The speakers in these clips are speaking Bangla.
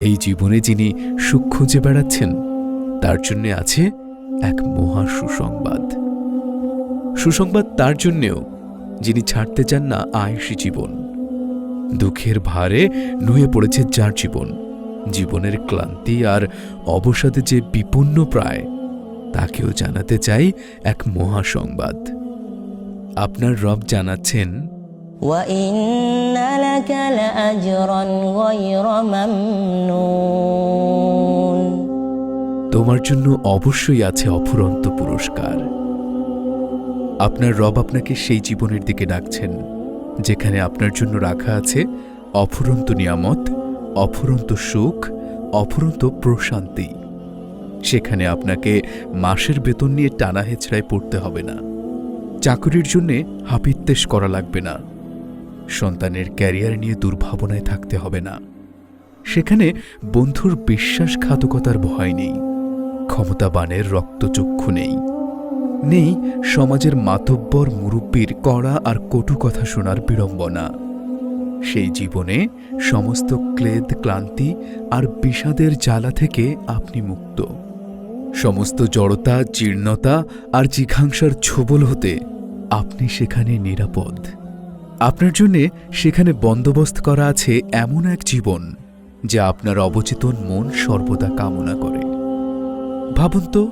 এই জীবনে যিনি সুখ খুঁজে বেড়াচ্ছেন তার জন্য আছে এক মহা সুসংবাদ। সুসংবাদ তার জন্যেও যিনি ছাড়তে চান না আয়ুষী জীবন। দুঃখের ভারে নুয়ে পড়েছে যার জীবন, জীবনের ক্লান্তি আর অবসাদে যে বিপন্ন প্রায়, তাকেও জানাতে চাই এক মহা সংবাদ। আপনার রব জানাচ্ছেন, وَإِنَّ لَكَ لَأَجْرًا غَيْرَ مَمْنُونٍ। তোমার জন্য অবশ্যই আছে অফুরন্ত পুরস্কার। আপনার রব আপনাকে সেই জীবনের দিকে ডাকছেন যেখানে আপনার জন্য রাখা আছে অফুরন্ত নিয়ামত, অফুরন্ত সুখ, অফুরন্ত প্রশান্তি। সেখানে আপনাকে মাসের বেতন নিয়ে টানা হেঁচড়ায় পড়তে হবে না, চাকরির জন্যে হাপিত্তেশ করা লাগবে না, সন্তানের ক্যারিয়ার নিয়ে দুর্ভাবনায় থাকতে হবে না। সেখানে বন্ধুর বিশ্বাসঘাতকতার ভয় নেই, ক্ষমতাবানের রক্তচক্ষু নেই, নেই সমাজের মাতব্বর মুরব্বীর কড়া আর কটু কথা শোনার বিড়ম্বনা। সেই জীবনে সমস্ত ক্লেদ, ক্লান্তি আর বিষাদের জ্বালা থেকে আপনি মুক্ত। সমস্ত জড়তা, জীর্ণতা আর জিঘাংসার ছোবল হতে আপনি সেখানে নিরাপদ। আপনার জন্যে সেখানে বন্দোবস্ত করা আছে এমন এক জীবন যা আপনার অবচেতন মন সর্বদা কামনা করে। ভাবুন তো,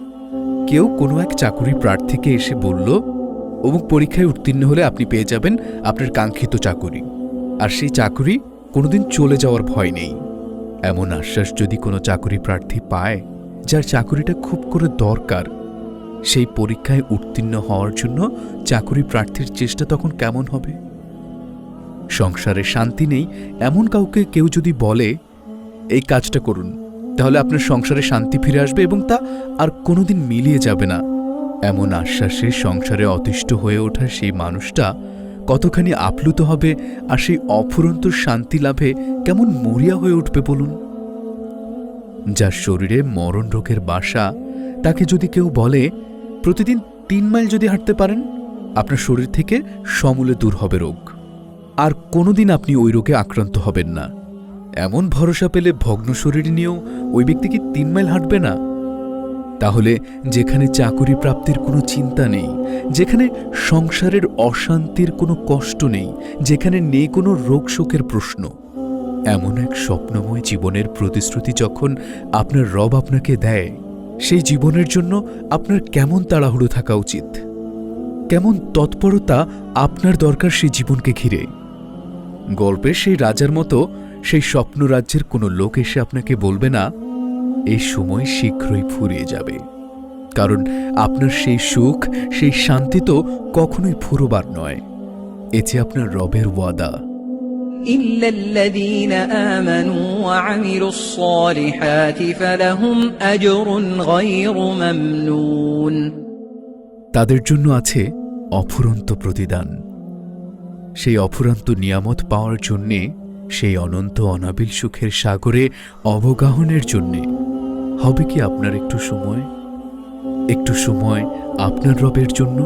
কেউ কোনো এক চাকুরি প্রার্থীকে এসে বলল, অমুক পরীক্ষায় উত্তীর্ণ হলে আপনি পেয়ে যাবেন আপনার কাঙ্ক্ষিত চাকুরি, আর সেই চাকুরি কোনোদিন চলে যাওয়ার ভয় নেই। এমন আশ্বাস যদি কোনো চাকুরি প্রার্থী পায় যার চাকুরিটা খুব করে দরকার, সেই পরীক্ষায় উত্তীর্ণ হওয়ার জন্য চাকুরি প্রার্থীর চেষ্টা তখন কেমন হবে? সংসারে শান্তি নেই এমন কাউকে কেউ যদি বলে, এই কাজটা করুন তাহলে আপনার সংসারে শান্তি ফিরে আসবে এবং তা আর কোনোদিন মিলিয়ে যাবে না, এমন আশ্বাসে সংসারে অতিষ্ঠ হয়ে ওঠা সেই মানুষটা কতখানি আপ্লুত হবে আর সেই অফুরন্ত শান্তি লাভে কেমন মরিয়া হয়ে উঠবে বলুন। যার শরীরে মরণ রোগের বাসা, তাকে যদি কেউ বলে প্রতিদিন 3 মাইল যদি হাঁটতে পারেন আপনার শরীর থেকে সমূলে দূর হবে রোগ, আর কোনোদিন আপনি ওই রোগে আক্রান্ত হবেন না, এমন ভরসা পেলে ভগ্ন শরীর নিয়েও ওই ব্যক্তি কি 3 মাইল হাঁটবে না? তাহলে যেখানে চাকুরি প্রাপ্তির কোনো চিন্তা নেই, যেখানে সংসারের অশান্তির কোনো কষ্ট নেই, যেখানে নেই কোনো রোগ শোকের প্রশ্ন, এমন এক স্বপ্নময় জীবনের প্রতিশ্রুতি যখন আপনার রব আপনাকে দেয়, সেই জীবনের জন্য আপনার কেমন তাড়াহুড়ো থাকা উচিত, কেমন তৎপরতা আপনার দরকার সেই জীবনকে ঘিরে। গল্পের সেই রাজার মতো সেই স্বপ্ন রাজ্যের কোনো লোক এসে আপনাকে বলবে না, এই সময় শীঘ্রই ফুরিয়ে যাবে, কারণ আপনার সেই সুখ, সেই শান্তি তো কখনোই ফুরোবার নয়। এ যে আপনার রবের ওয়াদা। إلا الذين آمنوا وعملوا الصالحات فلهم أجر غير ممنون। তাদের জন্য আছে অফুরন্ত প্রতিদান। সেই অফুরন্ত নিয়ামত পাওয়ার জন্যে, সেই অনন্ত অনাবিল সুখের সাগরে অবগাহনের জন্যে হবে কি আপনার একটু সময় আপনার রবের জন্য?